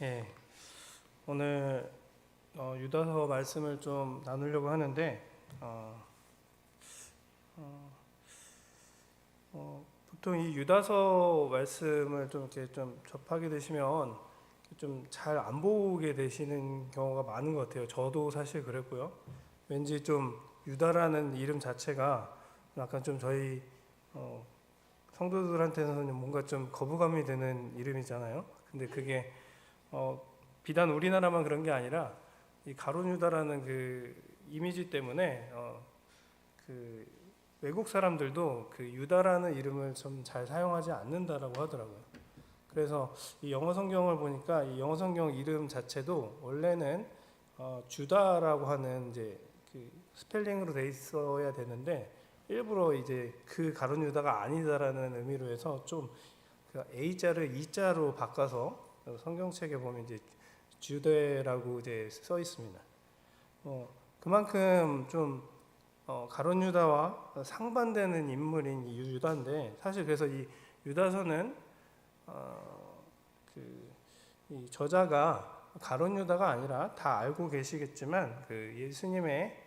예, 오늘 유다서 말씀을 좀 나누려고 하는데 보통 이 유다서 말씀을 좀 이렇게 좀 접하게 되시면 좀 잘 안 보게 되시는 경우가 많은 것 같아요. 저도 사실 그랬고요. 왠지 좀 유다라는 이름 자체가 약간 좀 저희 성도들한테는 뭔가 좀 거부감이 드는 이름이잖아요. 근데 그게 어, 비단 우리나라만 그런 게 아니라 이 가룟 유다라는 그 이미지 때문에 그 외국 사람들도 그 유다라는 이름을 좀 잘 사용하지 않는다라고 하더라고요. 그래서 이 영어 성경을 보니까 이 영어 성경 이름 자체도 원래는 주다라고 하는 이제 그 스펠링으로 돼 있어야 되는데 일부러 이제 그 가룟 유다가 아니다라는 의미로 해서 좀 그 A자를 E자로 바꿔서 성경책에 보면 이제 주대라고 이제 써 있습니다. 그만큼 좀 가룟 유다와 상반되는 인물인 유다인데 사실 그래서 이 유다서는 이 저자가 가룟 유다가 아니라 다 알고 계시겠지만 그 예수님의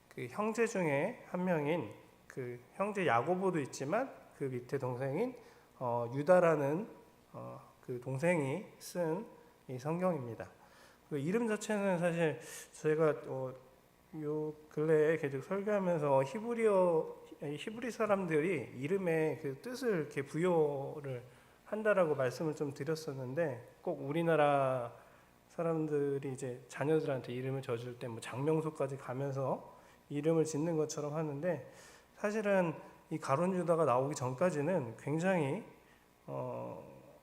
그 형제 중에 한 명인 그 형제 야고보도 있지만 그 밑에 동생인 유다라는 그 동생이 쓴 이 성경입니다. 그 이름 자체는 사실 제가 요 근래에 계속 설교하면서 히브리 사람들이 이름에 그 뜻을 이렇게 부여를 한다라고 말씀을 좀 드렸었는데 꼭 우리나라 사람들이 이제 자녀들한테 이름을 져줄 때 뭐 장명소까지 가면서 이름을 짓는 것처럼 하는데 사실은 이 가룟 유다가 나오기 전까지는 굉장히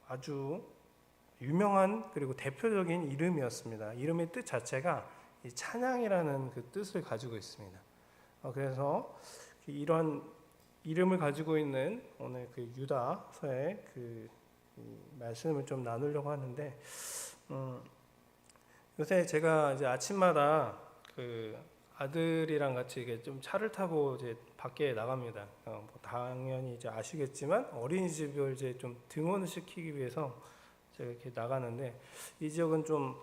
아주 유명한 그리고 대표적인 이름이었습니다. 이름의 뜻 자체가 이 찬양이라는 그 뜻을 가지고 있습니다. 그래서 이런 이름을 가지고 있는 오늘 그 유다서의 그 말씀을 좀 나누려고 하는데 요새 제가 이제 아침마다 그 아들이랑 같이 이게 좀 차를 타고 이제 밖에 나갑니다. 뭐 당연히 이제 아시겠지만 어린이집을 이제 좀 등원을 시키기 위해서 제가 이렇게 나가는데 이 지역은 좀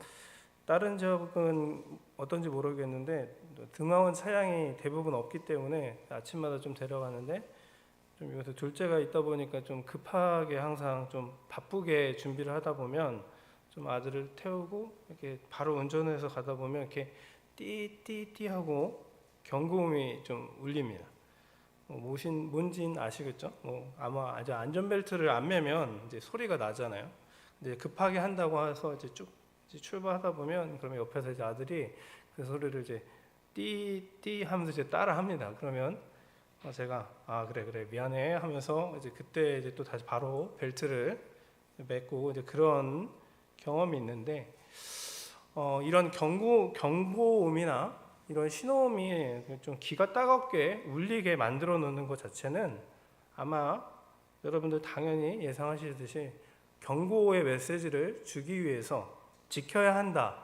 다른 지역은 어떤지 모르겠는데 등하원 차량이 대부분 없기 때문에 아침마다 좀 데려가는데 좀 요새 둘째가 있다 보니까 좀 급하게 항상 좀 바쁘게 준비를 하다 보면 좀 아들을 태우고 이렇게 바로 운전해서 가다 보면 이렇게 띠띠띠 하고 경고음이 좀 울립니다. 뭔진 아시겠죠? 아마 아주 안전벨트를 안 매면 이제 소리가 나잖아요. 이제 급하게 한다고 해서 이제 쭉 출발하다 보면 그러면 옆에서 이제 아들이 그 소리를 이제 띠띠 하면서 이제 따라 합니다. 그러면 제가 그래 미안해 하면서 이제 그때 이제 또 다시 바로 벨트를 맺고 이제 그런 경험이 있는데 이런 경고음이나 이런 신호음이 좀 귀가 따갑게 울리게 만들어 놓는 것 자체는 아마 여러분들 당연히 예상하시듯이 경고의 메시지를 주기 위해서 지켜야 한다,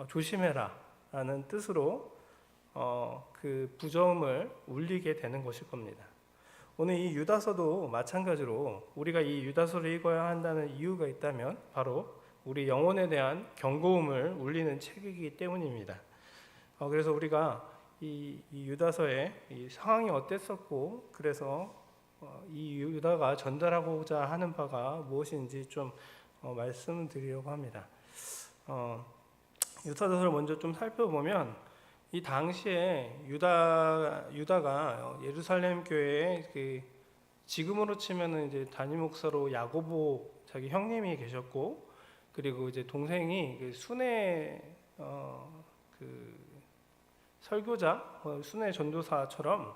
조심해라 라는 뜻으로 그 부정음을 울리게 되는 것일 겁니다. 오늘 이 유다서도 마찬가지로 우리가 이 유다서를 읽어야 한다는 이유가 있다면 바로 우리 영혼에 대한 경고음을 울리는 책이기 때문입니다. 그래서 우리가 이 유다서의 이 상황이 어땠었고 그래서 이 유다가 전달하고자 하는 바가 무엇인지 좀 말씀드리려고 합니다. 유다서를 먼저 좀 살펴보면 이 당시에 유다가 예루살렘 교회에 그 지금으로 치면은 이제 담임 목사로 야고보 자기 형님이 계셨고 그리고 이제 동생이 그 순회 그 설교자, 순회 전도사처럼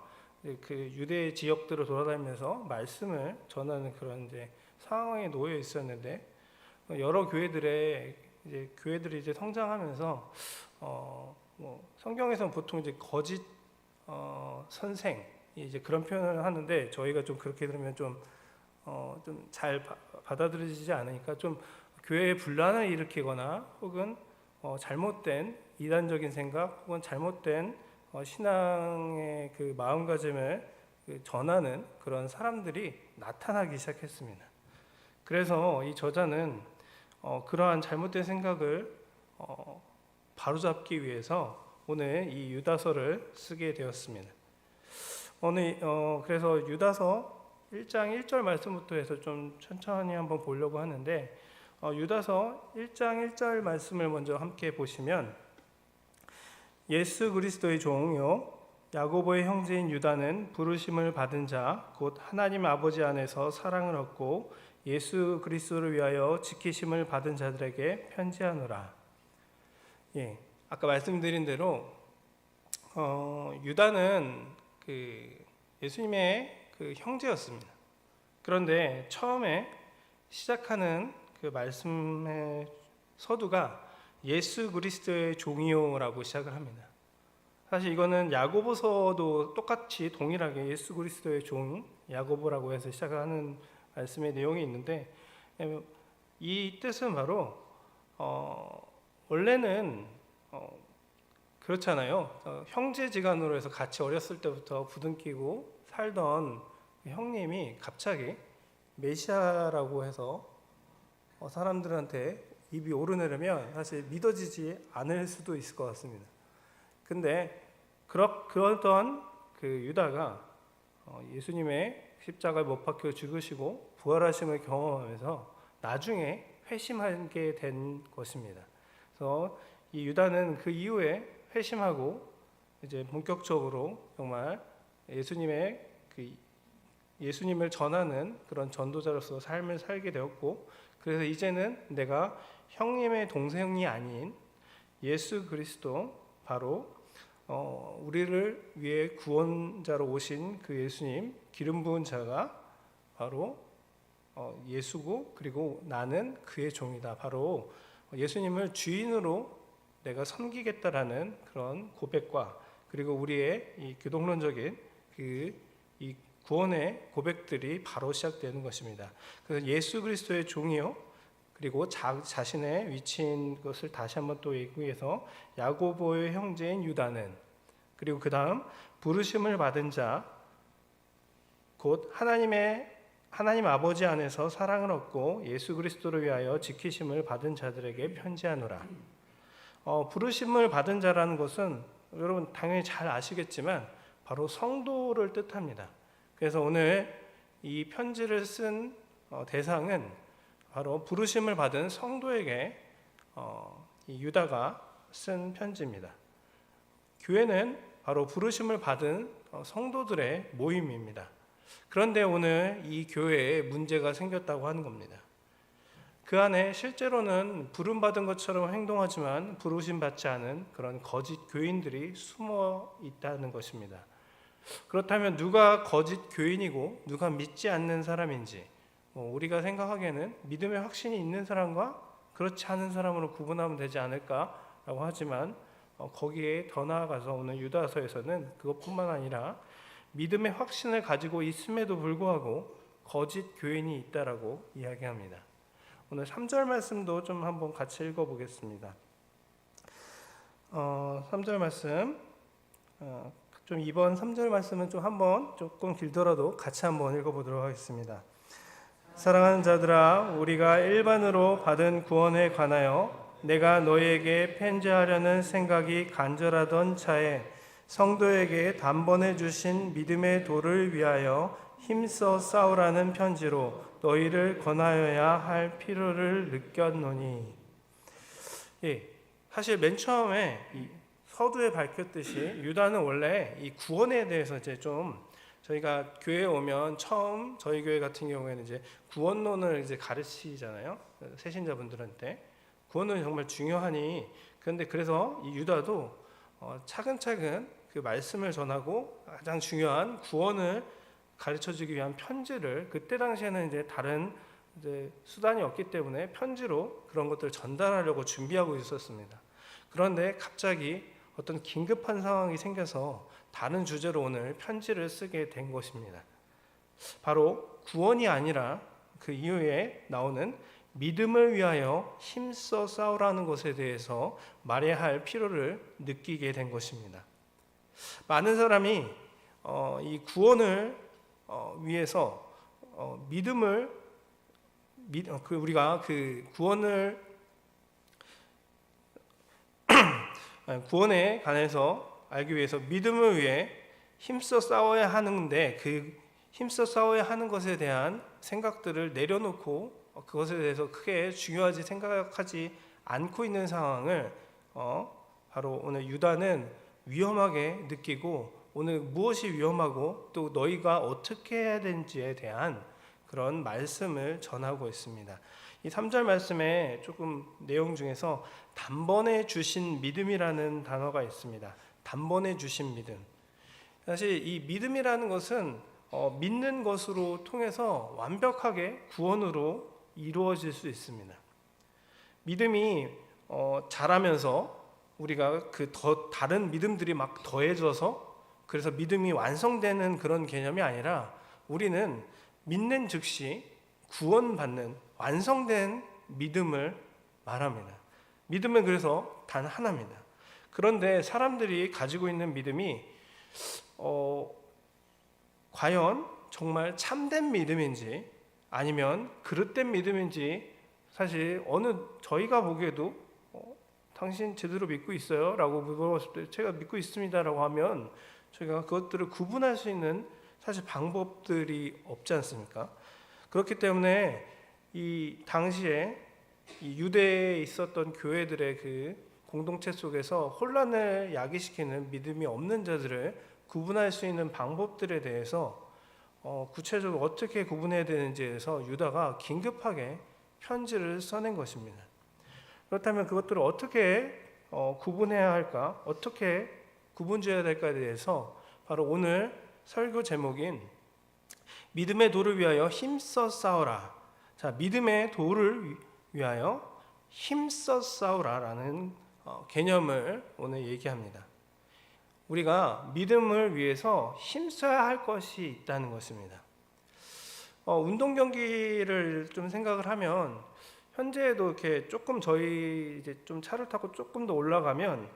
그 유대 지역들을 돌아다니면서 말씀을 전하는 그런 이제 상황에 놓여 있었는데 여러 교회들이 이제 성장하면서 성경에서는 보통 이제 거짓 선생 이제 그런 표현을 하는데 저희가 좀 그렇게 들으면 좀 잘 받아들여지지 않으니까 좀 교회에 분란을 일으키거나 혹은 잘못된 이단적인 생각 혹은 잘못된 신앙의 그 마음가짐을 전하는 그런 사람들이 나타나기 시작했습니다. 그래서 이 저자는 그러한 잘못된 생각을 바로잡기 위해서 오늘 이 유다서를 쓰게 되었습니다. 오늘 그래서 유다서 1장 1절 말씀부터 해서 좀 천천히 한번 보려고 하는데, 유다서 1장 1절 말씀을 먼저 함께 보시면, 예수 그리스도의 종요 야고보의 형제인 유다는 부르심을 받은 자 곧 하나님 아버지 안에서 사랑을 얻고 예수 그리스도를 위하여 지키심을 받은 자들에게 편지하노라. 예, 아까 말씀드린 대로 유다는 그 예수님의 그 형제였습니다. 그런데 처음에 시작하는 그 말씀의 서두가 예수 그리스도의 종이요라고 시작을 합니다. 사실 이거는 야고보서도 똑같이 동일하게 예수 그리스도의 종 야고보라고 해서 시작하는 말씀의 내용이 있는데, 이 뜻은 바로 원래는 그렇잖아요. 형제지간으로 해서 같이 어렸을 때부터 부둥키고 살던 형님이 갑자기 메시아라고 해서 사람들한테 입이 오르내리면 사실 믿어지지 않을 수도 있을 것 같습니다. 근데 그러던 그 유다가 예수님의 십자가에 못 박혀 죽으시고 부활하심을 경험하면서 나중에 회심하게 된 것입니다. 그래서 이 유다는 그 이후에 회심하고 이제 본격적으로 정말 예수님을 전하는 그런 전도자로서 삶을 살게 되었고, 그래서 이제는 내가 형님의 동생이 아닌 예수 그리스도, 바로 우리를 위해 구원자로 오신 그 예수님, 기름 부은 자가 바로 예수고, 그리고 나는 그의 종이다. 바로 예수님을 주인으로 내가 섬기겠다라는 그런 고백과, 그리고 우리의 이 교독론적인 이 구원의 고백들이 바로 시작되는 것입니다. 그래서 예수 그리스도의 종이요, 그리고 자신의 위치인 것을 다시 한번 또 얘기해서 야고보의 형제인 유다는, 그리고 그 다음 부르심을 받은 자 곧 하나님 아버지 안에서 사랑을 얻고 예수 그리스도를 위하여 지키심을 받은 자들에게 편지하노라. 부르심을 받은 자라는 것은 여러분 당연히 잘 아시겠지만 바로 성도를 뜻합니다. 그래서 오늘 이 편지를 쓴 대상은 바로 부르심을 받은 성도에게 이 유다가 쓴 편지입니다. 교회는 바로 부르심을 받은 성도들의 모임입니다. 그런데 오늘 이 교회에 문제가 생겼다고 하는 겁니다. 그 안에 실제로는 부름받은 것처럼 행동하지만 부르심 받지 않은 그런 거짓 교인들이 숨어 있다는 것입니다. 그렇다면 누가 거짓 교인이고 누가 믿지 않는 사람인지, 우리가 생각하기에는 믿음의 확신이 있는 사람과 그렇지 않은 사람으로 구분하면 되지 않을까라고 하지만, 거기에 더 나아가서 오늘 유다서에서는 그것뿐만 아니라 믿음의 확신을 가지고 있음에도 불구하고 거짓 교인이 있다라고 이야기합니다. 오늘 3절 말씀도 좀 한번 같이 읽어보겠습니다. 3절 말씀, 좀 이번 3절 말씀은 좀 한번 조금 길더라도 같이 한번 읽어보도록 하겠습니다. 사랑하는 자들아, 우리가 일반으로 받은 구원에 관하여 내가 너희에게 편지하려는 생각이 간절하던 차에 성도에게 단번에 주신 믿음의 도를 위하여 힘써 싸우라는 편지로 너희를 권하여야 할 필요를 느꼈노니. 사실 맨 처음에 이 서두에 밝혔듯이 유다는 원래 이 구원에 대해서 이제 좀, 저희가 교회에 오면 처음 저희 교회 같은 경우에는 이제 구원론을 이제 가르치잖아요. 새신자분들한테 구원론이 정말 중요하니. 그런데 그래서 이 유다도 차근차근 그 말씀을 전하고 가장 중요한 구원을 가르쳐주기 위한 편지를, 그때 당시에는 이제 다른 수단이 없기 때문에 편지로 그런 것들을 전달하려고 준비하고 있었습니다. 그런데 갑자기 어떤 긴급한 상황이 생겨서 다른 주제로 오늘 편지를 쓰게 된 것입니다. 바로 구원이 아니라 그 이후에 나오는 믿음을 위하여 힘써 싸우라는 것에 대해서 말해야 할 필요를 느끼게 된 것입니다. 많은 사람이 이 구원을 위해서 우리가 그 구원에 관해서 알기 위해서 믿음을 위해 힘써 싸워야 하는데, 그 힘써 싸워야 하는 것에 대한 생각들을 내려놓고 그것에 대해서 크게 중요하지 생각하지 않고 있는 상황을 바로 오늘 유다는 위험하게 느끼고, 오늘 무엇이 위험하고 또 너희가 어떻게 해야 되는지에 대한 그런 말씀을 전하고 있습니다. 이 3절 말씀에 조금 내용 중에서 단번에 주신 믿음이라는 단어가 있습니다. 단번에 주신 믿음. 사실 이 믿음이라는 것은 믿는 것으로 통해서 완벽하게 구원으로 이루어질 수 있습니다. 믿음이 자라면서 우리가 다른 믿음들이 막 더해져서 그래서 믿음이 완성되는 그런 개념이 아니라, 우리는 믿는 즉시 구원받는 완성된 믿음을 말합니다. 믿음은 그래서 단 하나입니다. 그런데 사람들이 가지고 있는 믿음이 과연 정말 참된 믿음인지 아니면 그릇된 믿음인지, 사실 저희가 보기에도 당신 제대로 믿고 있어요? 라고 물어봤을 때 제가 믿고 있습니다 라고 하면 저희가 그것들을 구분할 수 있는 사실 방법들이 없지 않습니까? 그렇기 때문에 이 당시에 이 유대에 있었던 교회들의 그 공동체 속에서 혼란을 야기시키는 믿음이 없는 자들을 구분할 수 있는 방법들에 대해서 구체적으로 어떻게 구분해야 되는지에 대해서 유다가 긴급하게 편지를 써낸 것입니다. 그렇다면 그것들을 어떻게 구분해야 할까? 어떻게 구분지어야 될까에 대해서 바로 오늘 설교 제목인 믿음의 도를 위하여 힘써 싸우라. 자, 믿음의 도를 위하여 힘써 싸우라라는 개념을 오늘 얘기합니다. 우리가 믿음을 위해서 힘써야 할 것이 있다는 것입니다. 운동 경기를 좀 생각을 하면 현재도 이렇게 조금 저희 이제 좀 차를 타고 조금 더 올라가면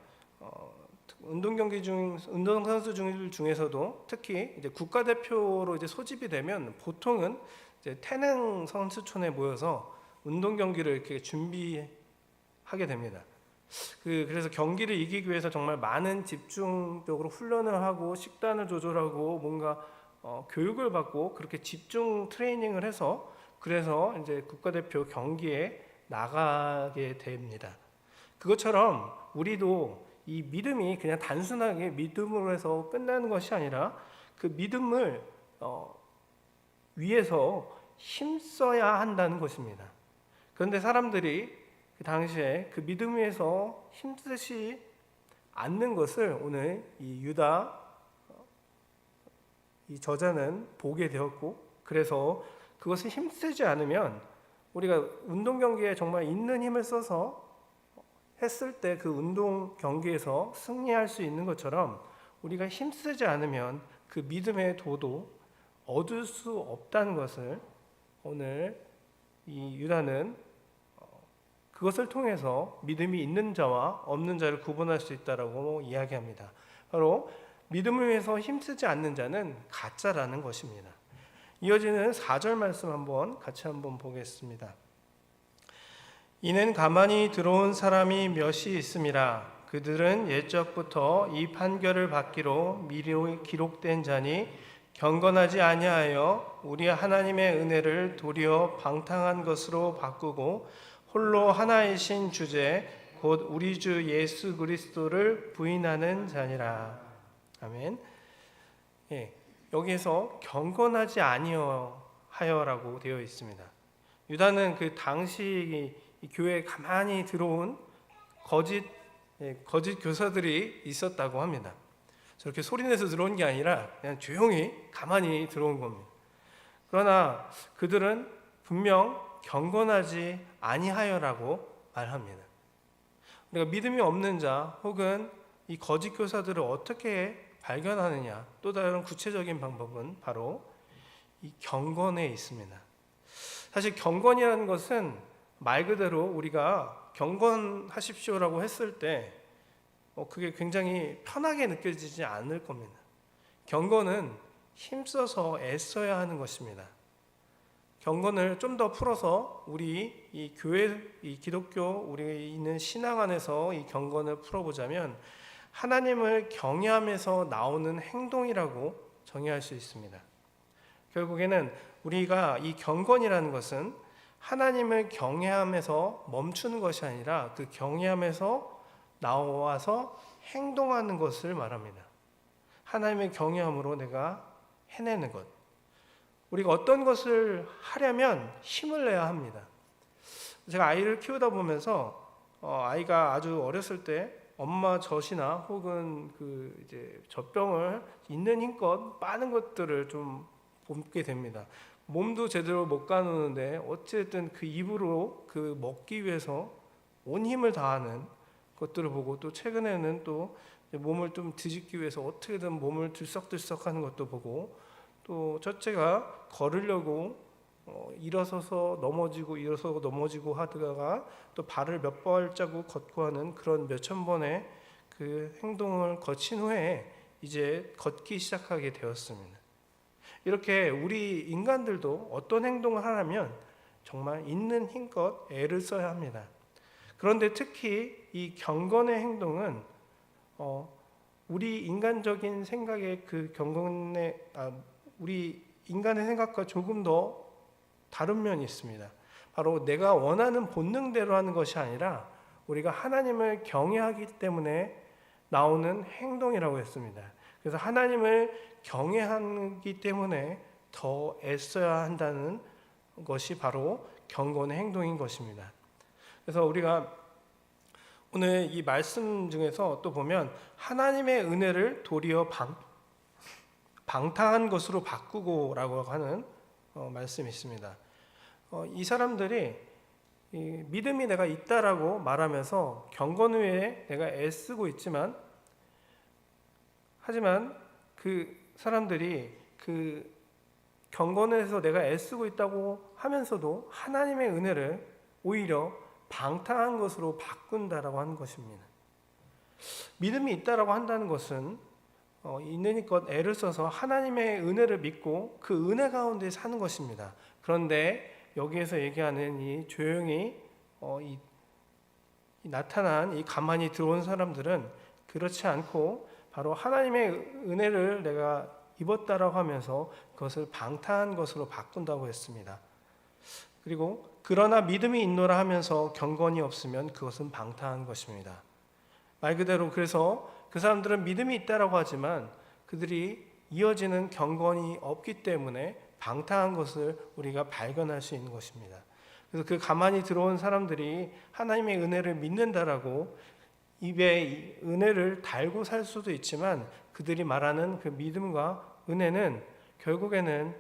운동선수들 중에서도 특히 이제 국가대표로 이제 소집이 되면 보통은 이제 태릉 선수촌에 모여서 운동 경기를 이렇게 준비하게 됩니다. 그래서 경기를 이기기 위해서 정말 많은 집중적으로 훈련을 하고 식단을 조절하고 뭔가 교육을 받고 그렇게 집중 트레이닝을 해서 그래서 이제 국가대표 경기에 나가게 됩니다. 그것처럼 우리도 이 믿음이 그냥 단순하게 믿음으로 해서 끝나는 것이 아니라 그 믿음을 위해서 힘써야 한다는 것입니다. 그런데 사람들이 그 당시에 그 믿음 위해서 힘쓰지 않는 것을 오늘 이 유다 이 저자는 보게 되었고, 그래서 그것을 힘쓰지 않으면 우리가 운동 경기에 정말 있는 힘을 써서 했을 때 그 운동 경기에서 승리할 수 있는 것처럼 우리가 힘쓰지 않으면 그 믿음의 도도 얻을 수 없다는 것을 오늘 이 유다는 그것을 통해서 믿음이 있는 자와 없는 자를 구분할 수 있다라고 이야기합니다. 바로 믿음을 위해서 힘쓰지 않는 자는 가짜라는 것입니다. 이어지는 4절 말씀 같이 한번 보겠습니다. 이는 가만히 들어온 사람이 몇이 있음이라. 그들은 옛적부터 이 판결을 받기로 미리 기록된 자니 경건하지 아니하여 우리 하나님의 은혜를 도리어 방탕한 것으로 바꾸고 홀로 하나이신 주제 곧 우리 주 예수 그리스도를 부인하는 자니라. 아멘. 예, 여기에서 경건하지 아니하여라고 되어 있습니다. 유다는 그 당시 이 교회에 가만히 들어온 거짓 교사들이 있었다고 합니다. 저렇게 소리내서 들어온 게 아니라 그냥 조용히 가만히 들어온 겁니다. 그러나 그들은 분명 경건하지 아니하여라고 말합니다. 우리가 믿음이 없는 자 혹은 이 거짓 교사들을 어떻게 발견하느냐, 또 다른 구체적인 방법은 바로 이 경건에 있습니다. 사실 경건이라는 것은 말 그대로 우리가 경건하십시오라고 했을 때 그게 굉장히 편하게 느껴지지 않을 겁니다. 경건은 힘써서 애써야 하는 것입니다. 경건을 좀 더 풀어서 우리 이 교회, 이 기독교 우리 있는 신앙 안에서 이 경건을 풀어보자면 하나님을 경외함에서 나오는 행동이라고 정의할 수 있습니다. 결국에는 우리가 이 경건이라는 것은 하나님을 경외함에서 멈추는 것이 아니라 그 경외함에서 나와서 행동하는 것을 말합니다. 하나님의 경외함으로 내가 해내는 것. 우리가 어떤 것을 하려면 힘을 내야 합니다. 제가 아이를 키우다 보면서 아이가 아주 어렸을 때 엄마 젖이나 혹은 그 이제 젖병을 있는 힘껏 빠는 것들을 좀 보게 됩니다. 몸도 제대로 못 가누는데 어쨌든 그 입으로 그 먹기 위해서 온 힘을 다하는 것들을 보고, 또 최근에는 또 몸을 좀 뒤집기 위해서 어떻게든 몸을 들썩들썩하는 것도 보고, 또 첫째가 걸으려고 일어서서 넘어지고 일어서고 넘어지고 하다가 또 발을 몇 발자국 걷고 하는 그런 몇천 번의 그 행동을 거친 후에 이제 걷기 시작하게 되었습니다. 이렇게 우리 인간들도 어떤 행동을 하려면 정말 있는 힘껏 애를 써야 합니다. 그런데 특히 이 경건의 행동은 우리 인간적인 생각의 그 경건의 우리 인간의 생각과 조금 더 다른 면이 있습니다. 바로 내가 원하는 본능대로 하는 것이 아니라 우리가 하나님을 경외하기 때문에 나오는 행동이라고 했습니다. 그래서 하나님을 경외하기 때문에 더 애써야 한다는 것이 바로 경건의 행동인 것입니다. 그래서 우리가 오늘 이 말씀 중에서 또 보면 하나님의 은혜를 도리어 방탕한 것으로 바꾸고라고 하는 말씀이 있습니다. 이 사람들이 믿음이 내가 있다라고 말하면서 경건 외에 내가 애쓰고 있지만, 하지만 그 사람들이 그 경건에서 내가 애쓰고 있다고 하면서도 하나님의 은혜를 오히려 방탕한 것으로 바꾼다라고 하는 것입니다. 믿음이 있다라고 한다는 것은 있는 힘껏 애를 써서 하나님의 은혜를 믿고 그 은혜 가운데 사는 것입니다. 그런데 여기에서 얘기하는 이 조용히 나타난 이 가만히 들어온 사람들은 그렇지 않고 바로 하나님의 은혜를 내가 입었다라고 하면서 그것을 방탕한 것으로 바꾼다고 했습니다. 그리고 그러나 믿음이 있노라 하면서 경건이 없으면 그것은 방탕한 것입니다. 말 그대로 그래서 그 사람들은 믿음이 있다라고 하지만 그들이 이어지는 경건이 없기 때문에 방탕한 것을 우리가 발견할 수 있는 것입니다. 그래서 그 가만히 들어온 사람들이 하나님의 은혜를 믿는다라고 입에 은혜를 달고 살 수도 있지만, 그들이 말하는 그 믿음과 은혜는 결국에는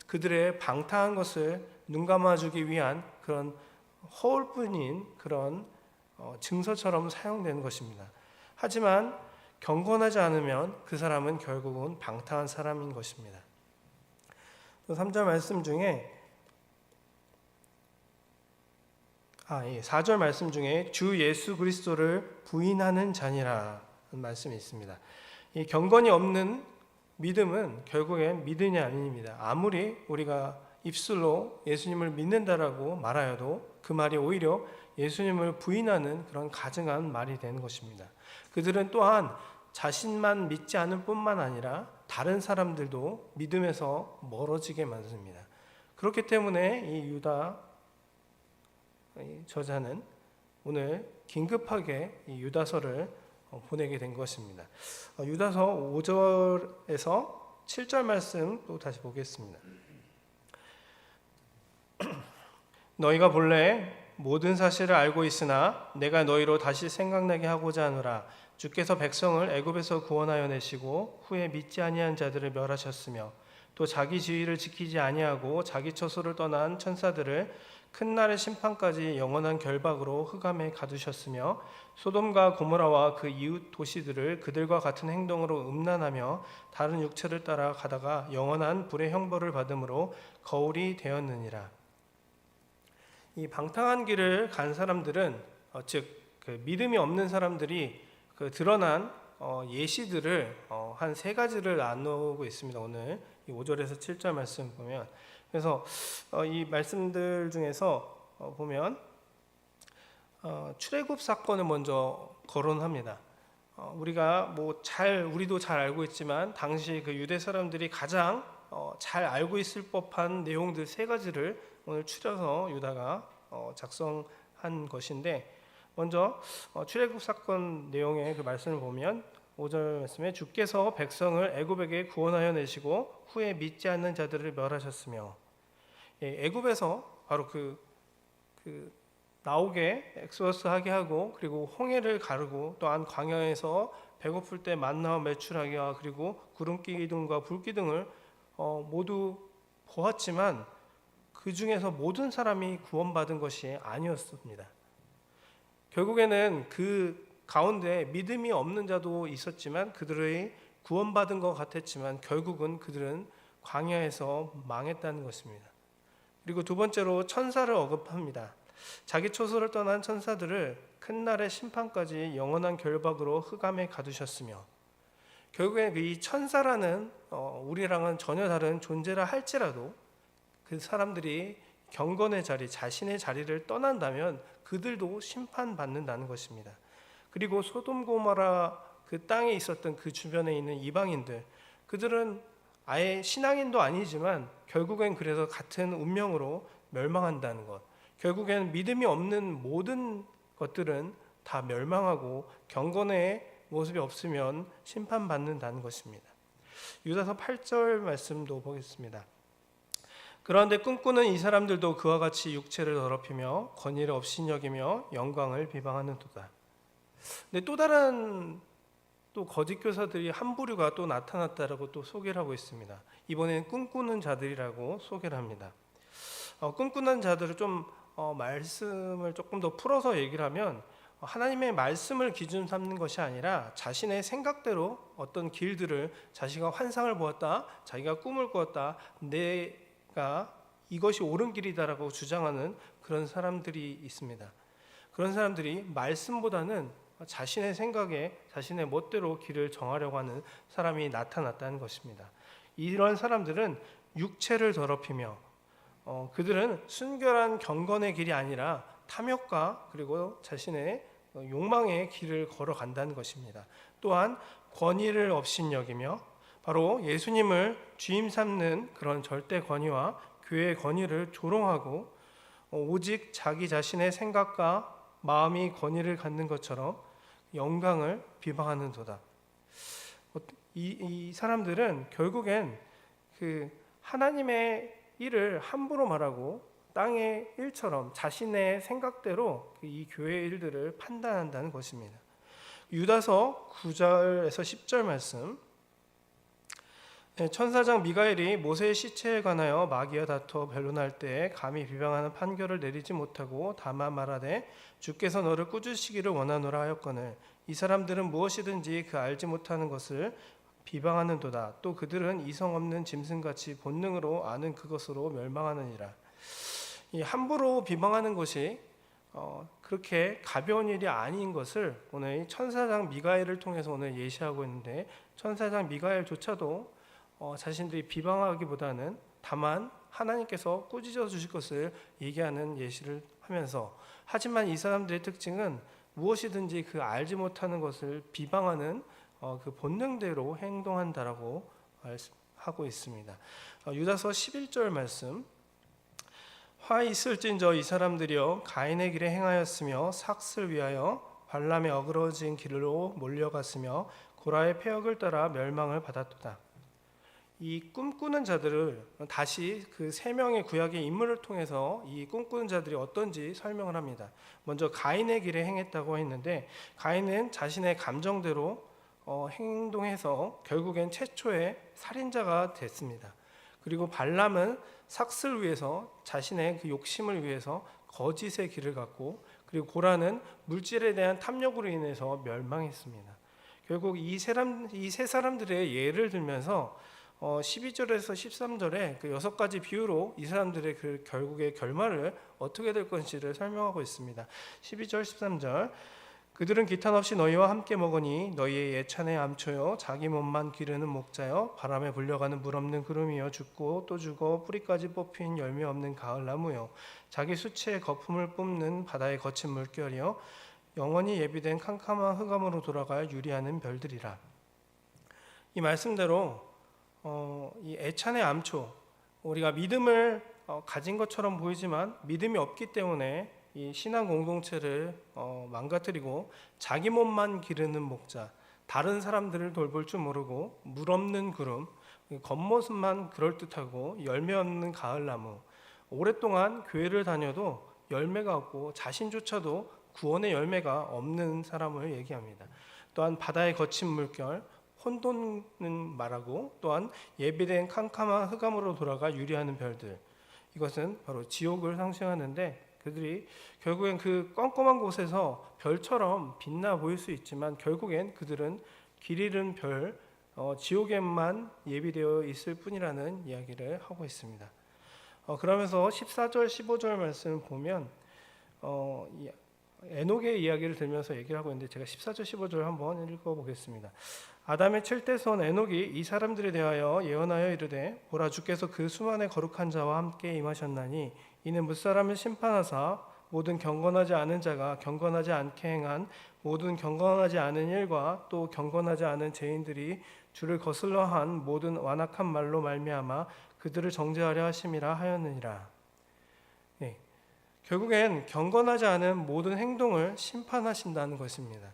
그들의 방탕한 것을 눈 감아주기 위한 그런 허울뿐인 그런 증서처럼 사용되는 것입니다. 하지만 경건하지 않으면 그 사람은 결국은 방탕한 사람인 것입니다. 3절 말씀 중에 4절 말씀 중에 주 예수 그리스도를 부인하는 자니라 는 말씀이 있습니다. 이 경건이 없는 믿음은 결국엔 믿음이 아닙니다. 아무리 우리가 입술로 예수님을 믿는다라고 말하여도 그 말이 오히려 예수님을 부인하는 그런 가증한 말이 되는 것입니다. 그들은 또한 자신만 믿지 않을 뿐만 아니라 다른 사람들도 믿음에서 멀어지게 만듭니다. 그렇기 때문에 이 유다 저자는 오늘 긴급하게 이 유다서를 보내게 된 것입니다. 유다서 5절에서 7절 말씀 또 다시 보겠습니다. 너희가 본래 모든 사실을 알고 있으나 내가 너희로 다시 생각나게 하고자 하노라. 주께서 백성을 애굽에서 구원하여 내시고 후에 믿지 아니한 자들을 멸하셨으며 또 자기 지위를 지키지 아니하고 자기 처소를 떠난 천사들을 큰 날의 심판까지 영원한 결박으로 흑암에 가두셨으며 소돔과 고모라와 그 이웃 도시들을 그들과 같은 행동으로 음란하며 다른 육체를 따라 가다가 영원한 불의 형벌을 받음으로 거울이 되었느니라. 이 방탕한 길을 간 사람들은 즉 그 믿음이 없는 사람들이 그 드러난 예시들을 한 세 가지를 나누고 있습니다. 오늘 이 5절에서 7절 말씀 보면 그래서 이 말씀들 중에서 보면 출애굽 사건을 먼저 거론합니다. 우리가 우리도 잘 알고 있지만 당시 그 유대 사람들이 가장 잘 알고 있을 법한 내용들 세 가지를 오늘 추려서 유다가 작성한 것인데, 먼저 출애굽 사건 내용의 그 말씀을 보면 5절 말씀에 주께서 백성을 애굽에게 구원하여 내시고 후에 믿지 않는 자들을 멸하셨으며, 애굽에서 바로 그 나오게 엑소더스 하게 하고, 그리고 홍해를 가르고, 또한 광야에서 배고플 때 만나와 매출하게 하고, 그리고 구름 기둥과 불 기둥을 모두 보았지만 그 중에서 모든 사람이 구원받은 것이 아니었습니다. 결국에는 그 가운데 믿음이 없는 자도 있었지만 그들의 구원받은 것 같았지만 결국은 그들은 광야에서 망했다는 것입니다. 그리고 두 번째로 천사를 언급합니다. 자기 초소를 떠난 천사들을 큰 날의 심판까지 영원한 결박으로 흑암에 가두셨으며, 결국에 이 천사라는 우리랑은 전혀 다른 존재라 할지라도 그 사람들이 경건의 자리, 자신의 자리를 떠난다면 그들도 심판받는다는 것입니다. 그리고 소돔 고모라 그 땅에 있었던 그 주변에 있는 이방인들, 그들은 아예 신앙인도 아니지만 결국엔 그래서 같은 운명으로 멸망한다는 것, 결국엔 믿음이 없는 모든 것들은 다 멸망하고 경건의 모습이 없으면 심판받는다는 것입니다. 유다서 8절 말씀도 보겠습니다. 그런데 꿈꾸는 이 사람들도 그와 같이 육체를 더럽히며 권위를 업신여기며 영광을 비방하는도다. 근데 또 다른 거짓 교사들이 한 부류가 또 나타났다라고 또 소개를 하고 있습니다. 이번에는 꿈꾸는 자들이라고 소개를 합니다. 꿈꾸는 자들을 좀 말씀을 조금 더 풀어서 얘기를 하면, 하나님의 말씀을 기준 삼는 것이 아니라 자신의 생각대로 어떤 길들을, 자기가 환상을 보았다, 자기가 꿈을 꾸었다, 내가 이것이 옳은 길이다라고 주장하는 그런 사람들이 있습니다. 그런 사람들이 말씀보다는 자신의 생각에, 자신의 멋대로 길을 정하려고 하는 사람이 나타났다는 것입니다. 이런 사람들은 육체를 더럽히며, 그들은 순결한 경건의 길이 아니라 탐욕과 그리고 자신의 욕망의 길을 걸어간다는 것입니다. 또한 권위를 업신여기며, 바로 예수님을 주임 삼는 그런 절대 권위와 교회의 권위를 조롱하고, 오직 자기 자신의 생각과 마음이 권위를 갖는 것처럼 영광을 비방하는도다. 이 사람들은 결국엔 그 하나님의 일을 함부로 말하고 땅의 일처럼 자신의 생각대로 이 교회의 일들을 판단한다는 것입니다. 유다서 9절에서 10절 말씀, 천사장 미가엘이 모세의 시체에 관하여 마귀와 다투어 변론할 때에 감히 비방하는 판결을 내리지 못하고 다만 말하되 주께서 너를 꾸짖으시기를 원하노라 하였거늘 이 사람들은 무엇이든지 그 알지 못하는 것을 비방하는도다. 또 그들은 이성 없는 짐승같이 본능으로 아는 그것으로 멸망하느니라. 이 함부로 비방하는 것이 그렇게 가벼운 일이 아닌 것을 오늘 천사장 미가엘을 통해서 오늘 예시하고 있는데, 천사장 미가엘조차도 자신들이 비방하기보다는 다만 하나님께서 꾸짖어 주실 것을 얘기하는 예시를 하면서, 하지만 이 사람들의 특징은 무엇이든지 그 알지 못하는 것을 비방하는 그 본능대로 행동한다라고 하고 있습니다. 유다서 11절 말씀, 화 있을진저 이 사람들이여 가인의 길에 행하였으며 삭슬 위하여 발람의 어그러진 길로 몰려갔으며 고라의 폐역을 따라 멸망을 받았도다. 이 꿈꾸는 자들을 다시 그 세 명의 구약의 인물을 통해서 이 꿈꾸는 자들이 어떤지 설명을 합니다. 먼저 가인의 길에 행했다고 했는데, 가인은 자신의 감정대로 행동해서 결국엔 최초의 살인자가 됐습니다. 그리고 발람은 삭슬 위해서 자신의 그 욕심을 위해서 거짓의 길을 갔고, 그리고 고라는 물질에 대한 탐욕으로 인해서 멸망했습니다. 결국 이 세 사람들의 예를 들면서 12절에서 13절에 그 6가지 비유로 이 사람들의 그 결국의 결말을 어떻게 될 것인지를 설명하고 있습니다. 12절, 13절, 그들은 기탄 없이 너희와 함께 먹으니 너희의 예찬의 암초요 자기 몸만 기르는 목자요 바람에 불려가는 물 없는 구름이요 죽고 또 죽어 뿌리까지 뽑힌 열매 없는 가을나무요 자기 수치의 거품을 뿜는 바다의 거친 물결이요 영원히 예비된 캄캄한 흑암으로 돌아갈 유리하는 별들이라. 이 말씀대로 이 애찬의 암초, 우리가 믿음을 가진 것처럼 보이지만 믿음이 없기 때문에 이 신앙 공동체를 망가뜨리고 자기 몸만 기르는 목자, 다른 사람들을 돌볼 줄 모르고 물 없는 구름, 겉모습만 그럴듯하고 열매 없는 가을나무, 오랫동안 교회를 다녀도 열매가 없고 자신조차도 구원의 열매가 없는 사람을 얘기합니다. 또한 바다의 거친 물결, 혼돈은 말하고 또한 예비된 캄캄한 흑암으로 돌아가 유리하는 별들, 이것은 바로 지옥을 상징하는데 그들이 결국엔 그 껌껌한 곳에서 별처럼 빛나 보일 수 있지만 결국엔 그들은 길 잃은 별, 지옥에만 예비되어 있을 뿐이라는 이야기를 하고 있습니다. 그러면서 14절, 15절 말씀을 보면 에녹의 이야기를 들면서 얘기를 하고 있는데 제가 14절, 15절 한번 읽어보겠습니다. 아담의 칠대손 에녹이 이 사람들에 대하여 예언하여 이르되 보라 주께서 그 수만의 거룩한 자와 함께 임하셨나니 이는 무사람을 심판하사 모든 경건하지 않은 자가 경건하지 않게 행한 모든 경건하지 않은 일과 또 경건하지 않은 죄인들이 주를 거슬러 한 모든 완악한 말로 말미암아 그들을 정죄하려 하심이라 하였느니라. 네. 결국엔 경건하지 않은 모든 행동을 심판하신다는 것입니다.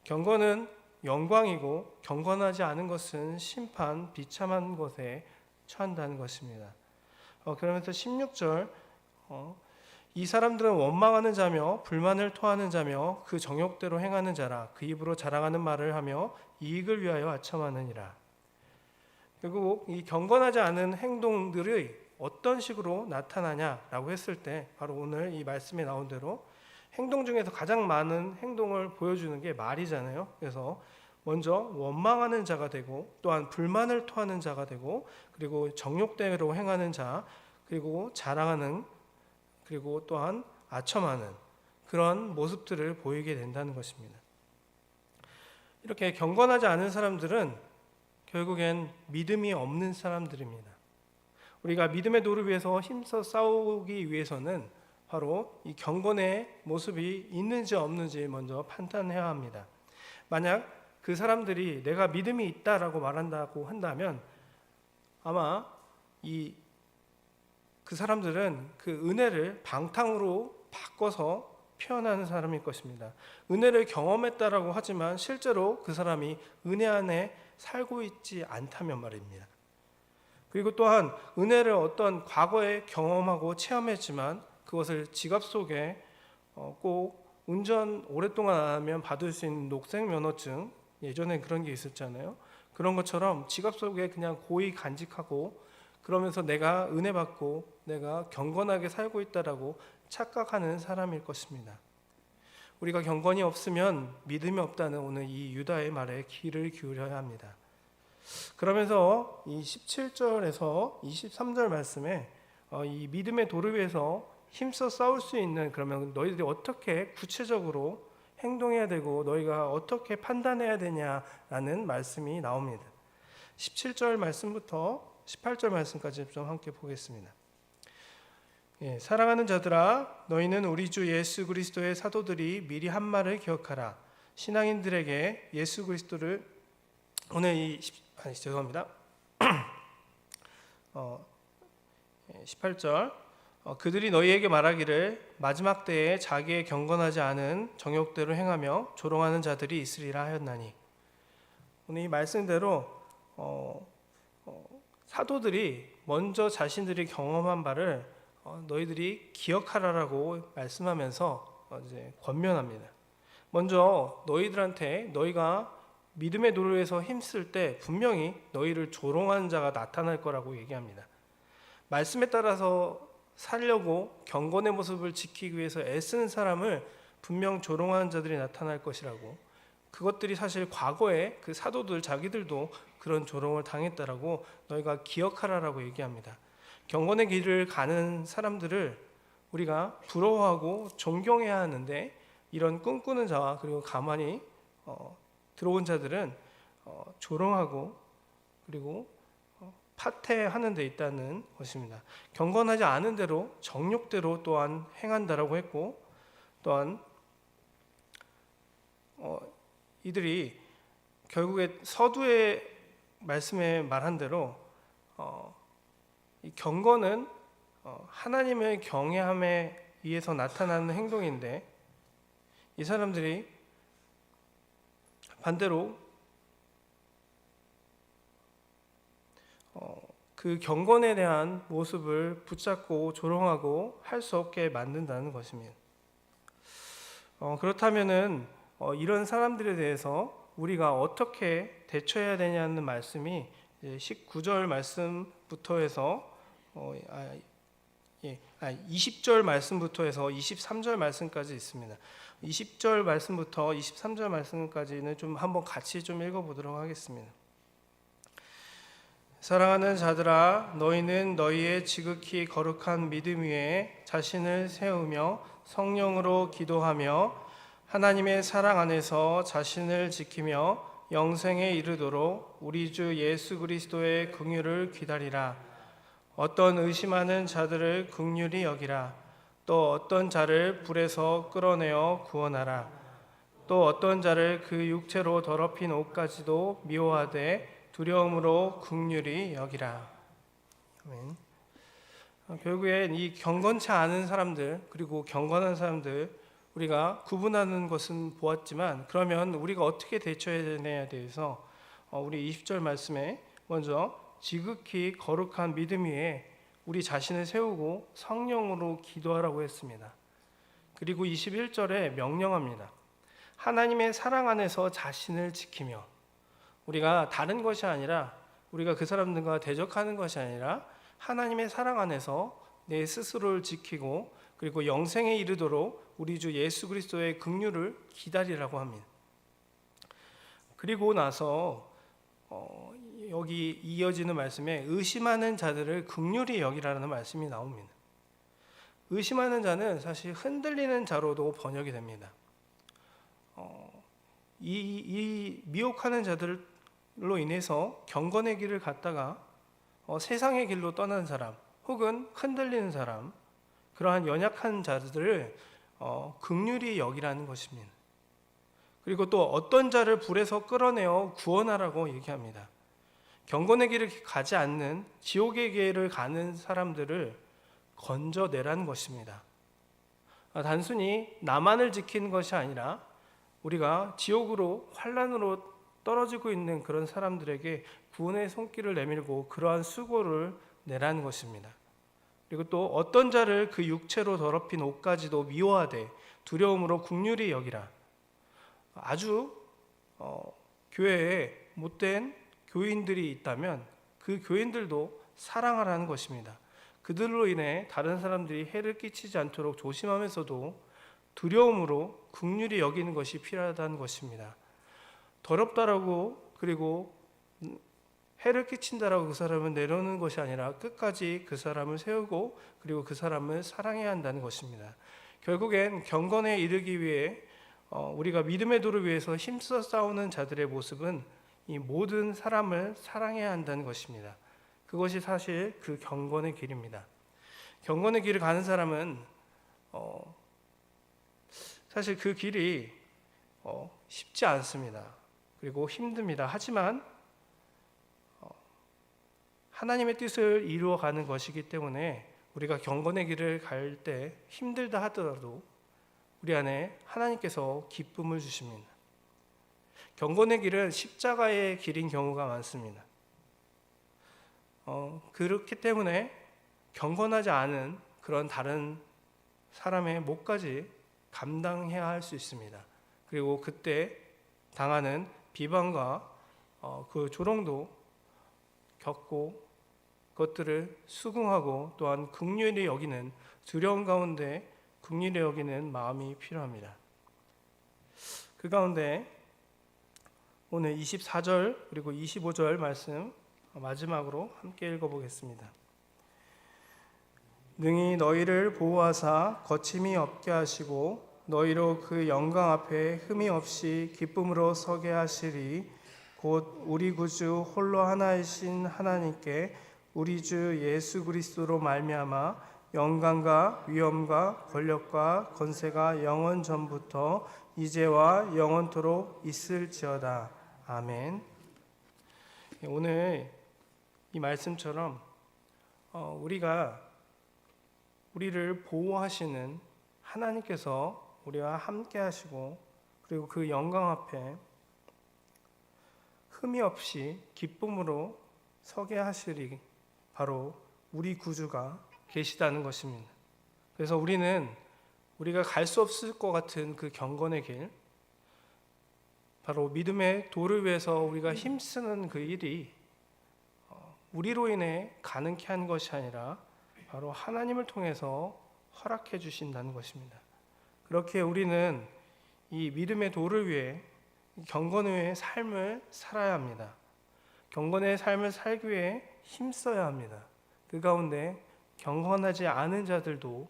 경건은 영광이고 경건하지 않은 것은 심판, 비참한 것에 처한다는 것입니다. 그러면서 16절 이 사람들은 원망하는 자며 불만을 토하는 자며 그 정욕대로 행하는 자라 그 입으로 자랑하는 말을 하며 이익을 위하여 아첨하느니라. 결국 이 경건하지 않은 행동들이 어떤 식으로 나타나냐라고 했을 때 바로 오늘 이 말씀에 나온 대로 행동 중에서 가장 많은 행동을 보여주는 게 말이잖아요. 그래서 먼저 원망하는 자가 되고 또한 불만을 토하는 자가 되고 그리고 정욕대로 행하는 자 그리고 자랑하는 그리고 또한 아첨하는 그런 모습들을 보이게 된다는 것입니다. 이렇게 경건하지 않은 사람들은 결국엔 믿음이 없는 사람들입니다. 우리가 믿음의 도를 위해서 힘써 싸우기 위해서는 바로 이 경건의 모습이 있는지 없는지 먼저 판단해야 합니다. 만약 그 사람들이 내가 믿음이 있다라고 말한다고 한다면 아마 그 사람들은 그 은혜를 방탕으로 바꿔서 표현하는 사람일 것입니다. 은혜를 경험했다라고 하지만 실제로 그 사람이 은혜 안에 살고 있지 않다면 말입니다. 그리고 또한 은혜를 어떤 과거에 경험하고 체험했지만 그것을 지갑 속에 꼭 운전 오랫동안 안 하면 받을 수 있는 녹색 면허증, 예전에 그런 게 있었잖아요. 그런 것처럼 지갑 속에 그냥 고이 간직하고 그러면서 내가 은혜 받고 내가 경건하게 살고 있다라고 착각하는 사람일 것입니다. 우리가 경건이 없으면 믿음이 없다는 오늘 이 유다의 말에 귀를 기울여야 합니다. 그러면서 이 17절에서 23절 말씀에 이 믿음의 도를 위해서 힘써 싸울 수 있는 그러면 너희들이 어떻게 구체적으로 행동해야 되고 너희가 어떻게 판단해야 되냐라는 말씀이 나옵니다. 17절 말씀부터 18절 말씀까지 좀 함께 보겠습니다. 사랑하는 자들아 너희는 우리 주 예수 그리스도의 사도들이 미리 한 말을 기억하라. 신앙인들에게 예수 그리스도를 오늘 18절 그들이 너희에게 말하기를 마지막 때에 자기의 경건하지 않은 정욕대로 행하며 조롱하는 자들이 있으리라 하였나니. 오늘 이 말씀대로 사도들이 먼저 자신들이 경험한 바를 너희들이 기억하라라고 말씀하면서 이제 권면합니다. 먼저 너희들한테 너희가 믿음의 도를 위해서 힘쓸 때 분명히 너희를 조롱하는 자가 나타날 거라고 얘기합니다. 말씀에 따라서 살려고 경건의 모습을 지키기 위해서 애쓰는 사람을 분명 조롱하는 자들이 나타날 것이라고, 그것들이 사실 과거에 그 사도들 자기들도 그런 조롱을 당했다라고 너희가 기억하라라고 얘기합니다. 경건의 길을 가는 사람들을 우리가 부러워하고 존경해야 하는데 이런 꿈꾸는 자와 그리고 가만히 들어온 자들은 조롱하고 그리고 파퇴하는 데 있다는 것입니다. 경건하지 않은 대로 정욕대로 또한 행한다라고 했고, 또한 이들이 결국에 서두의 말씀에 말한 대로 이 경건은 하나님을 경외함에 의해서 나타나는 행동인데, 이 사람들이 반대로 그 경건에 대한 모습을 붙잡고 조롱하고 할 수 없게 만든다는 것입니다. 그렇다면은 이런 사람들에 대해서 우리가 어떻게 대처해야 되냐는 말씀이 19절 말씀부터 해서 20절 말씀부터 해서 23절 말씀까지 있습니다. 20절 말씀부터 23절 말씀까지는 좀 한번 같이 좀 읽어보도록 하겠습니다. 사랑하는 자들아, 너희는 너희의 지극히 거룩한 믿음 위에 자신을 세우며 성령으로 기도하며 하나님의 사랑 안에서 자신을 지키며 영생에 이르도록 우리 주 예수 그리스도의 긍휼을 기다리라. 어떤 의심하는 자들을 긍휼히 여기라. 또 어떤 자를 불에서 끌어내어 구원하라. 또 어떤 자를 그 육체로 더럽힌 옷까지도 미워하되 두려움으로 긍휼히 여기라. 아멘. 결국엔 이 경건치 않은 사람들 그리고 경건한 사람들 우리가 구분하는 것은 보았지만, 그러면 우리가 어떻게 대처해야 되냐에 대해서 우리 20절 말씀에 먼저 지극히 거룩한 믿음 위에 우리 자신을 세우고 성령으로 기도하라고 했습니다. 그리고 21절에 명령합니다. 하나님의 사랑 안에서 자신을 지키며, 우리가 다른 것이 아니라 우리가 그 사람들과 대적하는 것이 아니라 하나님의 사랑 안에서 내 스스로를 지키고 그리고 영생에 이르도록 우리 주 예수 그리스도의 긍휼을 기다리라고 합니다. 그리고 나서 여기 이어지는 말씀에 의심하는 자들을 긍휼히 여기라는 말씀이 나옵니다. 의심하는 자는 사실 흔들리는 자로도 번역이 됩니다. 이 미혹하는 자들로 인해서 경건의 길을 갔다가 세상의 길로 떠나는 사람 혹은 흔들리는 사람, 그러한 연약한 자들을 긍휼히 여기라는 것입니다. 그리고 또 어떤 자를 불에서 끌어내어 구원하라고 얘기합니다. 경건의 길을 가지 않는 지옥의 길을 가는 사람들을 건져내라는 것입니다. 단순히 나만을 지키는 것이 아니라 우리가 지옥으로 환난으로 떨어지고 있는 그런 사람들에게 구원의 손길을 내밀고 그러한 수고를 내라는 것입니다. 그리고 또 어떤 자를 그 육체로 더럽힌 옷까지도 미워하되 두려움으로 긍휼히 여기라. 아주 교회에 못된 교인들이 있다면 그 교인들도 사랑하라는 것입니다. 그들로 인해 다른 사람들이 해를 끼치지 않도록 조심하면서도 두려움으로 긍휼히 여기는 것이 필요하다는 것입니다. 더럽다라고 그리고 해를 끼친다라고 그 사람을 내려놓는 것이 아니라 끝까지 그 사람을 세우고 그리고 그 사람을 사랑해야 한다는 것입니다. 결국엔 경건에 이르기 위해 우리가 믿음의 도를 위해서 힘써 싸우는 자들의 모습은 이 모든 사람을 사랑해야 한다는 것입니다. 그것이 사실 그 경건의 길입니다. 경건의 길을 가는 사람은 사실 그 길이 쉽지 않습니다. 그리고 힘듭니다. 하지만 하나님의 뜻을 이루어가는 것이기 때문에 우리가 경건의 길을 갈 때 힘들다 하더라도 우리 안에 하나님께서 기쁨을 주십니다. 경건의 길은 십자가의 길인 경우가 많습니다. 그렇기 때문에 경건하지 않은 그런 다른 사람의 몫까지 감당해야 할 수 있습니다. 그리고 그때 당하는 비방과 그 조롱도 겪고 그것들을 수긍하고 또한 긍휼히 여기는, 두려움 가운데 긍휼히 여기는 마음이 필요합니다. 그 가운데 오늘 24절 그리고 25절 말씀 마지막으로 함께 읽어보겠습니다. 능히 너희를 보호하사 거침이 없게 하시고 너희로 그 영광 앞에 흠이 없이 기쁨으로 서게 하시리. 곧 우리 구주 홀로 하나이신 하나님께 우리 주 예수 그리스도로 말미암아 영광과 위엄과 권력과 권세가 영원 전부터 이제와 영원토록 있을지어다. 아멘. 오늘 이 말씀처럼 우리를 보호하시는 하나님께서 우리와 함께 하시고, 그리고 그 영광 앞에 흠이 없이 기쁨으로 서게 하시리, 바로 우리 구주가 계시다는 것입니다. 그래서 우리가 갈 수 없을 것 같은 그 경건의 길, 바로 믿음의 도를 위해서 우리가 힘쓰는 그 일이 우리로 인해 가능케 한 것이 아니라 바로 하나님을 통해서 허락해 주신다는 것입니다. 그렇게 우리는 이 믿음의 도를 위해 경건의 삶을 살아야 합니다. 경건의 삶을 살기 위해 힘써야 합니다. 그 가운데 경건하지 않은 자들도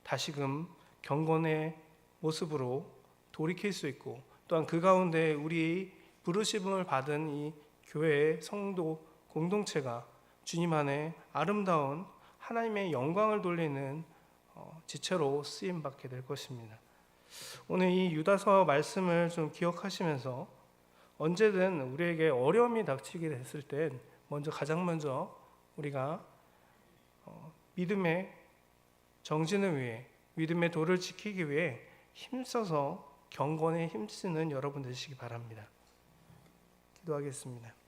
다시금 경건의 모습으로 돌이킬 수 있고, 또한 그 가운데 우리 부르심을 받은 이 교회의 성도 공동체가 주님 안에 아름다운 하나님의 영광을 돌리는 지체로 쓰임받게 될 것입니다. 오늘 이 유다서 말씀을 좀 기억하시면서 언제든 우리에게 어려움이 닥치게 됐을 때 가장 먼저 우리가 믿음의 정진을 위해, 믿음의 도를 지키기 위해 힘써서 경건에 힘쓰는 여러분 되시기 바랍니다. 기도하겠습니다.